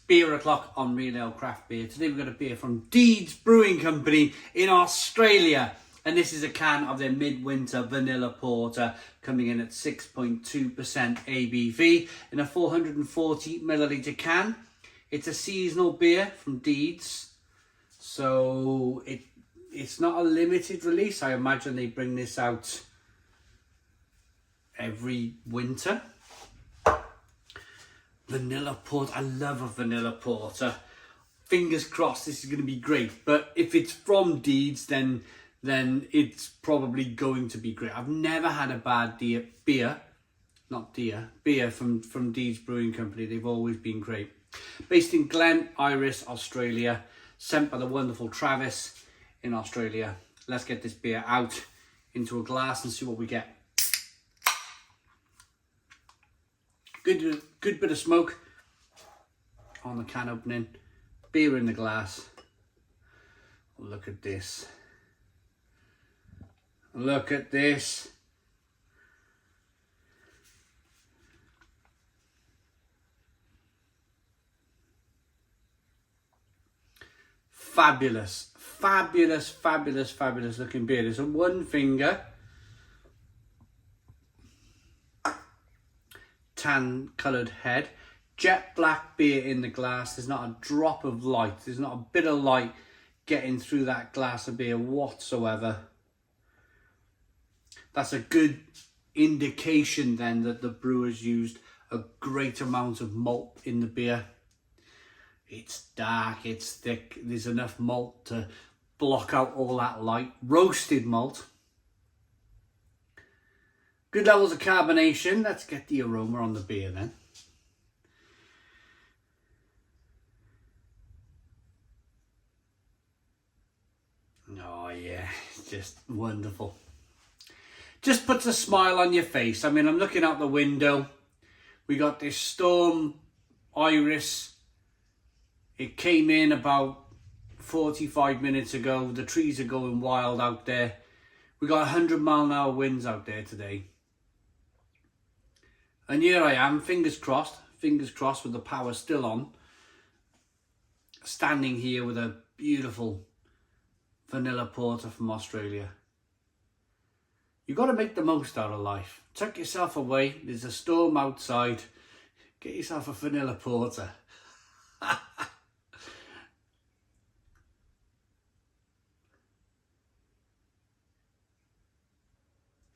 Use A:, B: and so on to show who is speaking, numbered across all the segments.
A: Beer O'Clock on Real Ale Craft Beer. Today we've got a beer from Deeds Brewing Company in Australia. And this is a can of their Midwinter Vanilla Porter coming in at 6.2% ABV in a 440 milliliter can. It's a seasonal beer from Deeds. So it's not a limited release. I imagine they bring this out every winter. Vanilla porter, I love a vanilla porter. Fingers crossed this is going to be great. But if it's from Deeds, then it's probably going to be great. I've never had a bad beer from Deeds Brewing Company. They've always been great. Based in Glen Iris, Australia. Sent by the wonderful Travis in Australia. Let's get this beer out into a glass and see what we get. Good bit of smoke on the can opening. Beer in the glass. Look at this. Look at this. Fabulous, fabulous, fabulous, fabulous looking beer. It's a one finger tan coloured head, jet black beer in the glass. There's not a drop of light, there's not a bit of light getting through that glass of beer whatsoever. That's a good indication then that the brewers used a great amount of malt in the beer. It's dark, it's thick, there's enough malt to block out all that light. Roasted malt. Good levels of carbonation. Let's get the aroma on the beer then. Oh yeah, it's just wonderful. Just puts a smile on your face. I mean, I'm looking out the window. We got this storm, Iris. It came in about 45 minutes ago. The trees are going wild out there. We got 100-mile-an-hour winds out there today. And here I am, fingers crossed with the power still on, standing here with a beautiful vanilla porter from Australia. You've got to make the most out of life. Tuck yourself away, there's a storm outside, get yourself a vanilla porter.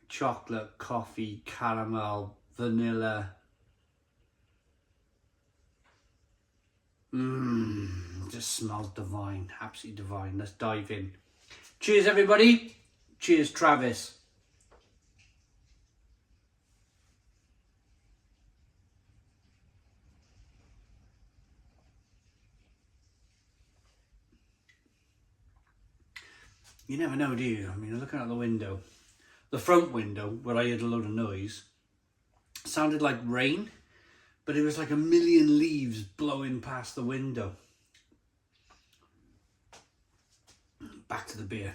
A: Chocolate, coffee, caramel, vanilla. Just smells divine, absolutely divine. Let's dive in. Cheers everybody. Cheers Travis. You never know, do you? I mean, looking out the window, the front window where I heard a load of noise, sounded like rain, but it was like a million leaves blowing past the window. Back to the beer.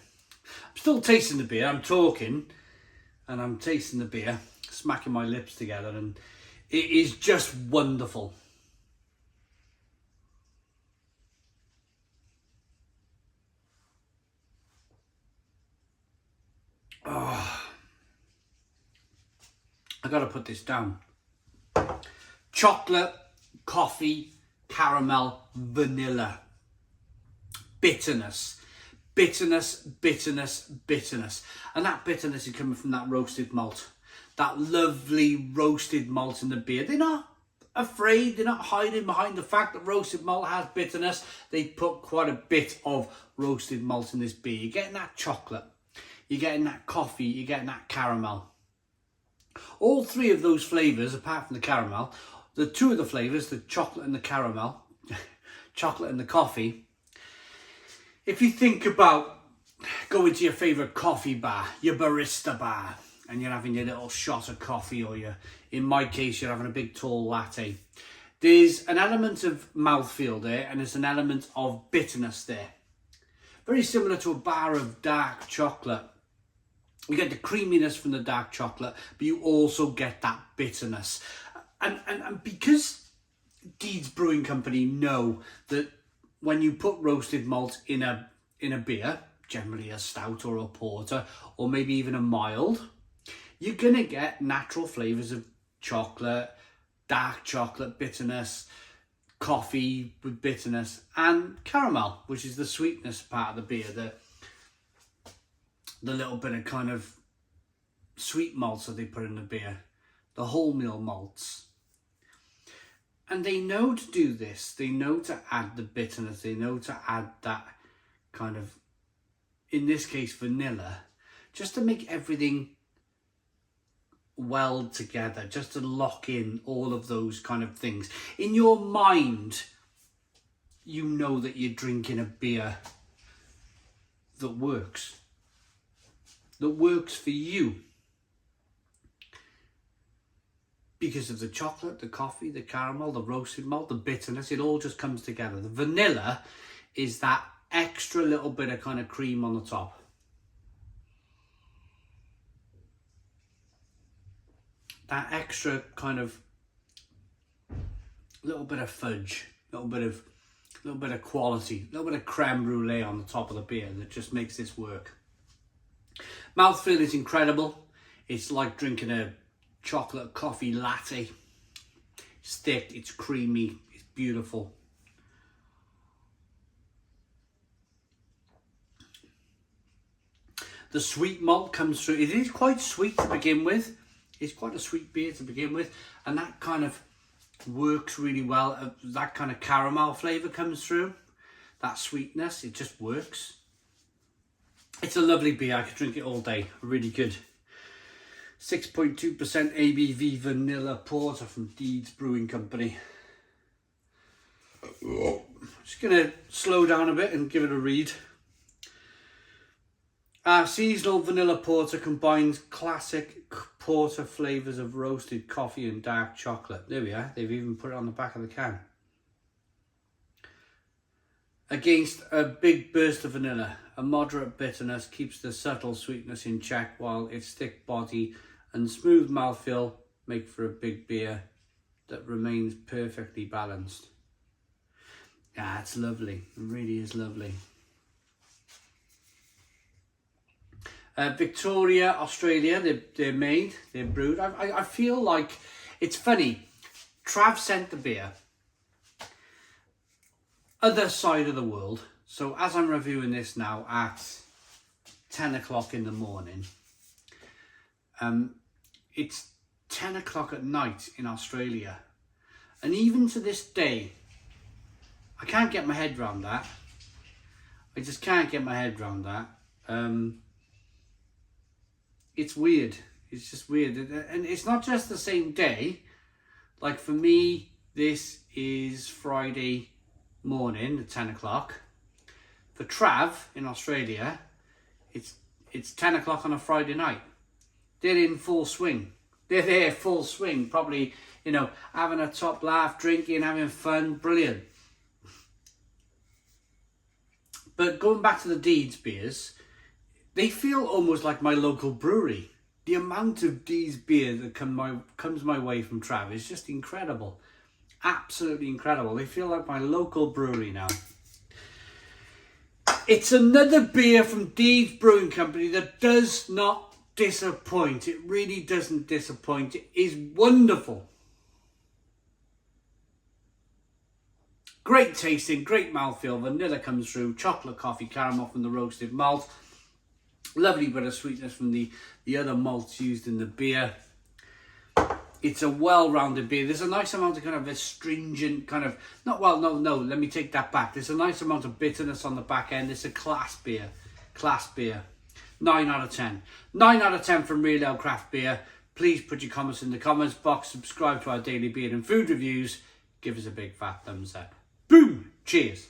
A: I'm still tasting the beer. I'm talking and I'm tasting the beer, smacking my lips together, and it is just wonderful. Oh, I gotta put this down. Chocolate, coffee, caramel, vanilla. Bitterness. Bitterness, bitterness, bitterness. And that bitterness is coming from that roasted malt. That lovely roasted malt in the beer. They're not afraid, they're not hiding behind the fact that roasted malt has bitterness. They put quite a bit of roasted malt in this beer. You're getting that chocolate, you're getting that coffee, you're getting that caramel. All three of those flavours, apart from the caramel, the two of the flavours, the chocolate and the caramel, chocolate and the coffee. If you think about going to your favourite coffee bar, your barista bar, and you're having your little shot of coffee, or in my case, you're having a big tall latte, there's an element of mouthfeel there, and there's an element of bitterness there. Very similar to a bar of dark chocolate. You get the creaminess from the dark chocolate, but you also get that bitterness. And because Deeds Brewing Company know that when you put roasted malt in a beer, generally a stout or a porter, or maybe even a mild, you're going to get natural flavours of chocolate, dark chocolate, bitterness, coffee with bitterness, and caramel, which is the sweetness part of the beer, the little bit of kind of sweet malts that they put in the beer, the wholemeal malts. And they know to do this. They know to add the bitterness. They know to add that kind of, in this case, vanilla, just to make everything weld together, just to lock in all of those kind of things. In your mind, you know that you're drinking a beer that works for you. Because of the chocolate, the coffee, the caramel, the roasted malt, the bitterness, it all just comes together. The vanilla is that extra little bit of kind of cream on the top. That extra kind of little bit of fudge, little bit of quality, little bit of creme brulee on the top of the beer that just makes this work. Mouthfeel is incredible. It's like drinking a chocolate coffee latte. It's thick, it's creamy, it's beautiful. The sweet malt comes through. It is quite sweet to begin with. It's quite a sweet beer to begin with, and that kind of works really well. That kind of caramel flavour comes through. That sweetness, it just works. It's a lovely beer. I could drink it all day. Really good. 6.2% ABV vanilla porter from Deeds Brewing Company. Just going to slow down a bit and give it a read. Seasonal vanilla porter combines classic porter flavours of roasted coffee and dark chocolate. There we are. They've even put it on the back of the can. Against a big burst of vanilla, a moderate bitterness keeps the subtle sweetness in check, while its thick body and smooth mouthfeel make for a big beer that remains perfectly balanced. Yeah, it's lovely. It really is lovely. Victoria, Australia, they're brewed. I feel like, it's funny, Trav sent the beer other side of the world. So as I'm reviewing this now at 10 o'clock in the morning, it's 10 o'clock at night in Australia. And even to this day, I can't get my head around that. I just can't get my head around that. It's weird. It's just weird. And it's not just the same day. Like for me, this is Friday morning at 10 o'clock. For Trav in Australia, it's 10 o'clock on a Friday night. They're in full swing. They're there full swing. Probably, having a top laugh, drinking, having fun. Brilliant. But going back to the Deeds beers, they feel almost like my local brewery. The amount of Deeds beer that comes my way from Trav is just incredible. Absolutely incredible. They feel like my local brewery now. It's another beer from Deeds Brewing Company that does not disappoint. It really doesn't disappoint. It is wonderful. Great tasting, great mouthfeel. Vanilla comes through. Chocolate, coffee, caramel from the roasted malt. Lovely bit of sweetness from the other malts used in the beer. It's a well-rounded beer. There's a nice amount of kind of astringent kind of... let me take that back. There's a nice amount of bitterness on the back end. It's a class beer. Class beer. 9 out of 10. 9 out of 10 from Real Ale Craft Beer. Please put your comments in the comments box. Subscribe to our daily beer and food reviews. Give us a big fat thumbs up. Boom! Cheers.